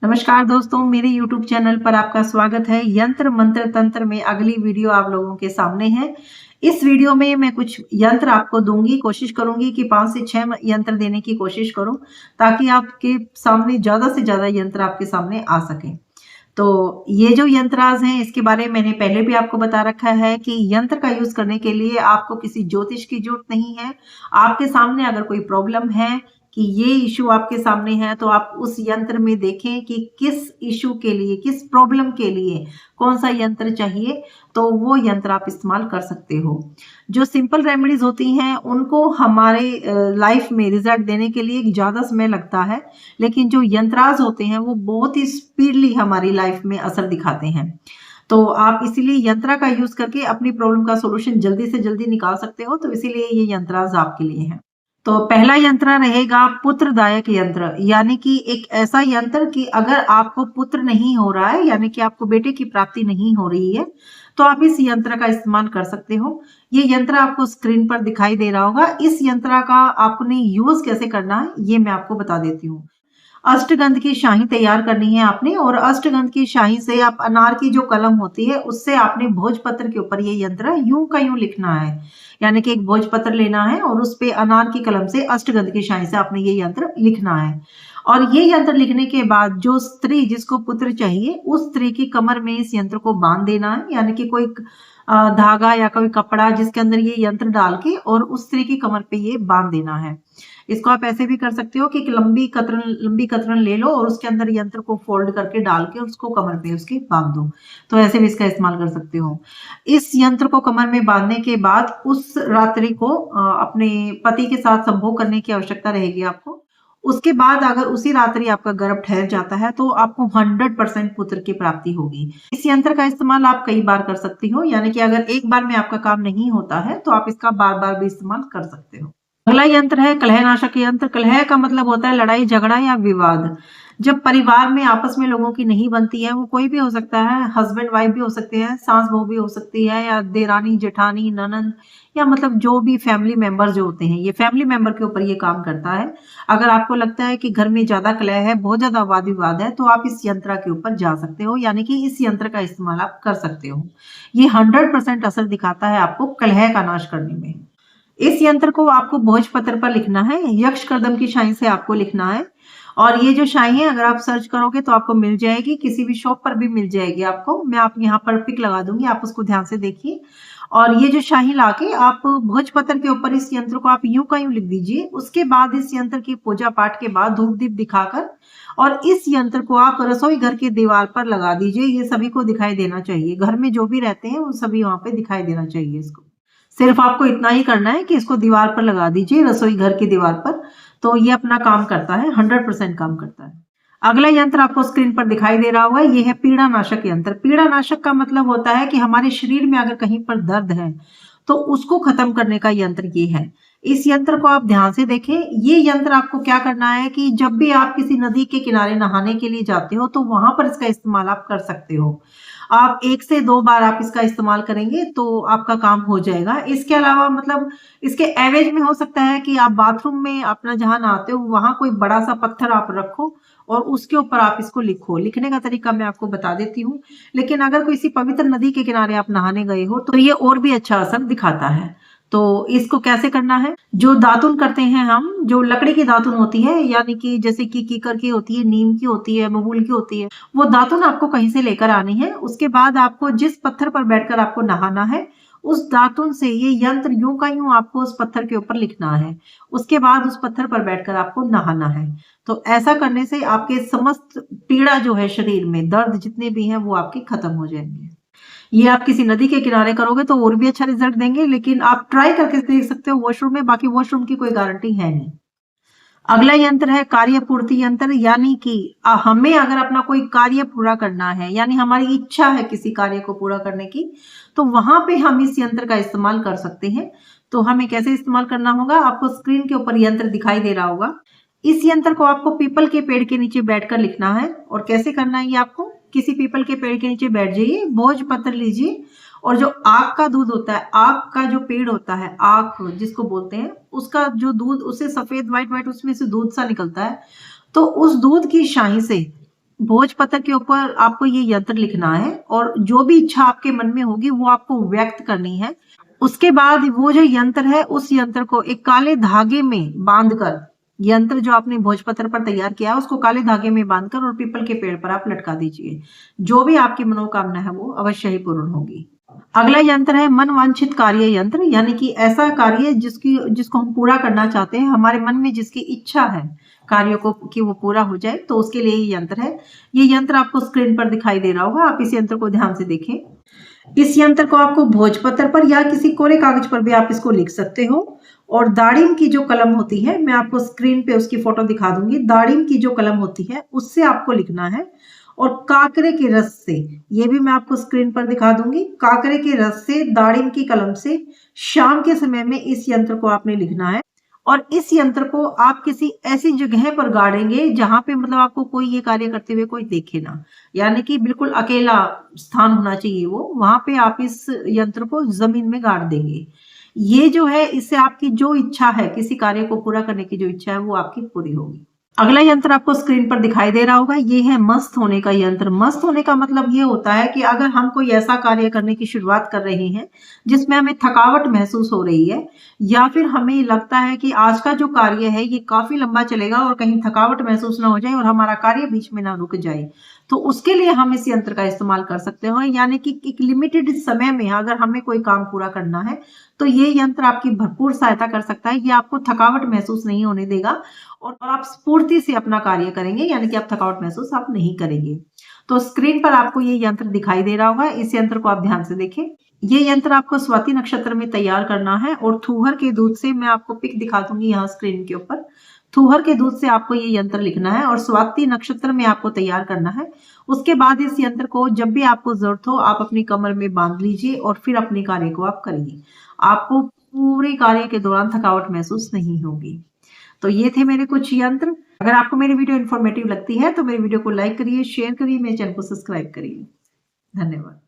नमस्कार दोस्तों, मेरे YouTube चैनल पर आपका स्वागत है। यंत्र मंत्र तंत्र में अगली वीडियो आप लोगों के सामने है। इस वीडियो में मैं कुछ यंत्र आपको दूंगी, कोशिश करूंगी कि 5 से 6 यंत्र देने की कोशिश करूं ताकि आपके सामने ज़्यादा से ज़्यादा यंत्र आपके सामने आ सकें। तो ये जो यंत्राज हैं इसके बारे में मैंने पहले भी आपको बता रखा है कि यंत्र का यूज़ करने के लिए आपको किसी ज्योतिष की ज़रूरत नहीं है। आपके सामने अगर कोई प्रॉब्लम है कि ये इश्यू आपके सामने है तो आप उस यंत्र में देखें कि किस इश्यू के लिए, किस प्रॉब्लम के लिए कौन-सा यंत्र चाहिए, तो वो यंत्र आप इस्तेमाल कर सकते हो। जो सिंपल रेमेडीज़ होती हैं उनको हमारे लाइफ में रिज़ल्ट देने के लिए ज़्यादा समय लगता है, लेकिन जो यंत्राज होते हैं वो बहुत ही स्पीडली हमारी लाइफ में असर दिखाते हैं। तो आप इसीलिए यंत्रा का यूज़ करके अपनी प्रॉब्लम का सॉल्यूशन जल्दी से जल्दी निकाल सकते हो, तो इसीलिए ये यंत्राज आपके लिए हैं। तो पहला यंत्र रहेगा पुत्रदायक यंत्र, यानी कि एक ऐसा यंत्र कि अगर आपको पुत्र नहीं हो रहा है, यानी कि आपको बेटे की प्राप्ति नहीं हो रही है, तो आप इस यंत्र का इस्तेमाल कर सकते हो। ये यंत्र आपको स्क्रीन पर दिखाई दे रहा होगा। इस यंत्र का आपने यूज़ कैसे करना है, ये मैं आपको बता देती हूँ। अष्टगंध की शाही तैयार करनी है आपने और अष्टगंध की शाही से आप अनार की जो कलम होती है उससे आपने भोजपत्र के ऊपर ये यंत्र यूं का यूं लिखना है। यानी कि एक भोजपत्र लेना है और उस पे अनार की कलम से अष्टगंध की शाही से आपने ये यंत्र लिखना है। और ये यंत्र लिखने के बाद जो स्त्री जिसको पुत्र चाहिए उस स्त्री की कमर में इस यंत्र को बांध देना है। यानी कि कोई धागा या कोई कपड़ा जिसके अंदर ये यंत्र डाल के और उस स्त्री की कमर पे ये बांध देना है। इसको आप ऐसे भी कर सकते हो कि एक लंबी कतरन ले लो और उसके अंदर यंत्र को फोल्ड करके डाल के उसको कमर पे उसके बांध दो। तो ऐसे भी इसका इस्तेमाल कर सकते हो। इस यंत्र को कमर में बांधने के बाद उस रात्रि को अपने पति के साथ संभोग करने की आवश्यकता रहेगी आपको। उसके बाद अगर उसी रात्रि आपका गर्भ ठहर जाता है तो आपको 100% पुत्र की प्राप्ति होगी। इस यंत्र का इस्तेमाल आप कई बार कर सकती हो, यानी कि अगर एक बार में आपका काम नहीं होता है तो आप इसका बार-बार भी इस्तेमाल कर सकते हो। अगला यंत्र है कलहनाशक यंत्र। कलह का मतलब होता है लड़ाई झगड़ा या विवाद। जब परिवार में आपस में लोगों की नहीं बनती है, वो कोई भी हो सकता है, हस्बैंड वाइफ भी हो सकते हैं, सास बहू भी हो सकती है या देरानी जेठानी ननंद या मतलब जो भी फैमिली मेंबर जो होते हैं, ये फैमिली मेंबर के ऊपर ये काम करता है। अगर आपको लगता है कि घर में ज्यादा कलह है, बहुत ज्यादा वाद विवाद है, तो आप इस यंत्र के ऊपर जा सकते हो, यानी कि इस यंत्र का इस्तेमाल आप कर सकते हो। ये 100% असर दिखाता है आपको कलह का नाश करने में। इस यंत्र को आपको भोजपत्र पर लिखना है, यक्ष कदम की शाही से आपको लिखना है। और ये जो शाही है अगर आप सर्च करोगे तो आपको मिल जाएगी, किसी भी शॉप पर भी मिल जाएगी आपको। मैं आप यहाँ पर पिक लगा दूंगी, आप उसको ध्यान से देखिए। और ये जो शाही लाके आप भोजपत्र के ऊपर इस यंत्र को आप यूं का यूं लिख दीजिए। उसके बाद इस यंत्र की पूजा पाठ के बाद धूप दीप दिखाकर और इस यंत्र को आप रसोई घर की दीवार पर लगा दीजिए। ये सभी को दिखाई देना चाहिए, घर में जो भी रहते हैं वो सभी वहां पे दिखाई देना चाहिए इसको। सिर्फ आपको इतना ही करना है कि इसको दीवार पर लगा दीजिए, रसोई घर की दीवार पर। तो ये अपना काम करता है, 100% काम करता है। अगला यंत्र आपको स्क्रीन पर दिखाई दे रहा होगा, ये है पीड़ानाशक यंत्र। पीड़ानाशक का मतलब होता है कि हमारे शरीर में अगर कहीं पर दर्द है तो उसको खत्म करने का यंत्र ये है। इस यंत्र को आप ध्यान से देखें। ये यंत्र आपको क्या करना है कि जब भी आप किसी नदी के किनारे नहाने के लिए जाते हो तो वहां पर इसका इस्तेमाल आप कर सकते हो। आप 1 से 2 बार आप इसका इस्तेमाल करेंगे तो आपका काम हो जाएगा। इसके अलावा मतलब इसके एवज में हो सकता है कि आप बाथरूम में अपना जहाँ नहाते हो वहाँ कोई बड़ा-सा पत्थर आप रखो और उसके ऊपर आप इसको लिखो। लिखने का तरीका मैं आपको बता देती हूँ। लेकिन अगर किसी पवित्र नदी के किनारे आप नहाने गए हो तो ये और भी अच्छा असर दिखाता है। तो इसको कैसे करना है? जो दातुन करते हैं हम, जो लकड़ी की दातुन होती है, यानी कि जैसे कि कीकर की होती है, नीम की होती है, बबूल की होती है, वो दातुन आपको कहीं से लेकर आनी है। उसके बाद आपको जिस पत्थर पर बैठकर आपको नहाना है, उस दातुन से ये यंत्र यूं का यूं आपको उस पत्थर के ऊपर लिखना है। उसके बाद उस पत्थर पर बैठकर आपको नहाना है। तो ऐसा करने से आपके समस्त पीड़ा जो है शरीर में, दर्द जितने भी हैं वो आपके खत्म हो जाएंगे। ये आप किसी नदी के किनारे करोगे तो और भी अच्छा रिजल्ट देंगे, लेकिन आप ट्राई करके देख सकते हो वॉशरूम में। बाकी वॉशरूम की कोई गारंटी है नहीं। अगला यंत्र है कार्य पूर्ति यंत्र, यानी कि हमें अगर अपना कोई कार्य पूरा करना है, यानी हमारी इच्छा है किसी कार्य को पूरा करने की, तो वहां पे हम इस यंत्र का इस्तेमाल कर सकते हैं। तो हमें कैसे इस्तेमाल करना होगा, आपको स्क्रीन के ऊपर यंत्र दिखाई दे रहा होगा। इस यंत्र को आपको पीपल के पेड़ के नीचे बैठकर लिखना है। और कैसे करना है ये आपको, किसी पीपल के पेड़ के नीचे बैठ जाइए, भोजपत्र लीजिए और जो आक का दूध होता है, आक का जो पेड़ होता है, आक जिसको बोलते हैं, उसका जो दूध, उससे सफेद व्हाइट व्हाइट उसमें से दूध सा निकलता है। तो उस दूध की शाही से भोजपत्र के ऊपर आपको ये यंत्र लिखना है और जो भी इच्छा आपके मन में होगी वो आपको व्यक्त करनी है। उसके बाद वो जो यंत्र है उस यंत्र को एक काले धागे में बांधकर, यंत्र जो आपने भोजपत्र पर तैयार किया है उसको काले धागे में बांधकर और पीपल के पेड़ पर आप लटका दीजिए। जो भी आपकी मनोकामना है वो अवश्य ही पूर्ण होगी। अगला यंत्र है मन वांछित कार्य यंत्र, यानी कि ऐसा कार्य जिसको हम पूरा करना चाहते हैं, हमारे मन में जिसकी इच्छा है कार्यों को कि वो पूरा हो जाए, तो उसके लिए ये यंत्र है। ये यंत्र आपको स्क्रीन पर दिखाई दे रहा होगा, आप इस यंत्र को ध्यान से देखें। इस यंत्र को आपको भोजपत्र पर या किसी कोरे कागज पर भी आप इसको लिख सकते हो। और दाड़िम की जो कलम होती है, मैं आपको स्क्रीन पे उसकी फोटो दिखा दूंगी, दाड़िम की जो कलम होती है उससे आपको लिखना है। और काकरे के रस से, ये भी मैं आपको स्क्रीन पर दिखा दूंगी, काकरे के रस से, दाड़िम की कलम से शाम के समय में इस यंत्र को आपने लिखना है। और इस यंत्र को आप किसी ऐसी जगह पर गाड़ेंगे जहां पे मतलब आपको कोई ये कार्य करते हुए कोई देखे ना, यानी कि बिल्कुल अकेला स्थान होना चाहिए वो, वहां पे आप इस यंत्र को जमीन में गाड़ देंगे। ये जो है, इससे आपकी जो इच्छा है, किसी कार्य को पूरा करने की जो इच्छा है वो आपकी पूरी होगी। अगला यंत्र आपको स्क्रीन पर दिखाई दे रहा होगा, ये है मस्त होने का यंत्र। मस्त होने का मतलब ये होता है कि अगर हम कोई ऐसा कार्य करने की शुरुआत कर रहे हैं जिसमें हमें थकावट महसूस हो रही है, या फिर हमें लगता है कि आज का जो कार्य है ये काफी लंबा चलेगा और कहीं थकावट महसूस ना हो जाए और हमारा कार्य बीच में ना रुक जाए, तो उसके लिए हम इस यंत्र का इस्तेमाल कर सकते हैं। यानी कि एक लिमिटेड समय में अगर हमें कोई काम पूरा करना है तो ये यंत्र आपकी भरपूर सहायता कर सकता है। ये आपको थकावट महसूस नहीं होने देगा और आप स्फूर्ति से अपना कार्य करेंगे, यानी कि आप थकावट महसूस आप नहीं करेंगे। तो स्क्रीन पर आपको ये यंत्र दिखाई दे रहा होगा, इस यंत्र को आप ध्यान से देखें। ये यंत्र आपको स्वाति नक्षत्र में तैयार करना है और थूहर के दूध से, मैं आपको पिक दिखा दूंगी यहाँ स्क्रीन के ऊपर, थूहर के दूध से आपको ये यंत्र लिखना है और स्वाति नक्षत्र में आपको तैयार करना है। उसके बाद इस यंत्र को जब भी आपको जरूरत हो आप अपनी कमर में बांध लीजिए और फिर अपने कार्य को आप करिए। आपको पूरे कार्य के दौरान थकावट महसूस नहीं होगी। तो ये थे मेरे कुछ यंत्र। अगर आपको मेरी वीडियो इन्फॉर्मेटिव लगती है तो मेरी वीडियो को लाइक करिए, शेयर करिए, मेरे चैनल को सब्सक्राइब करिए। धन्यवाद।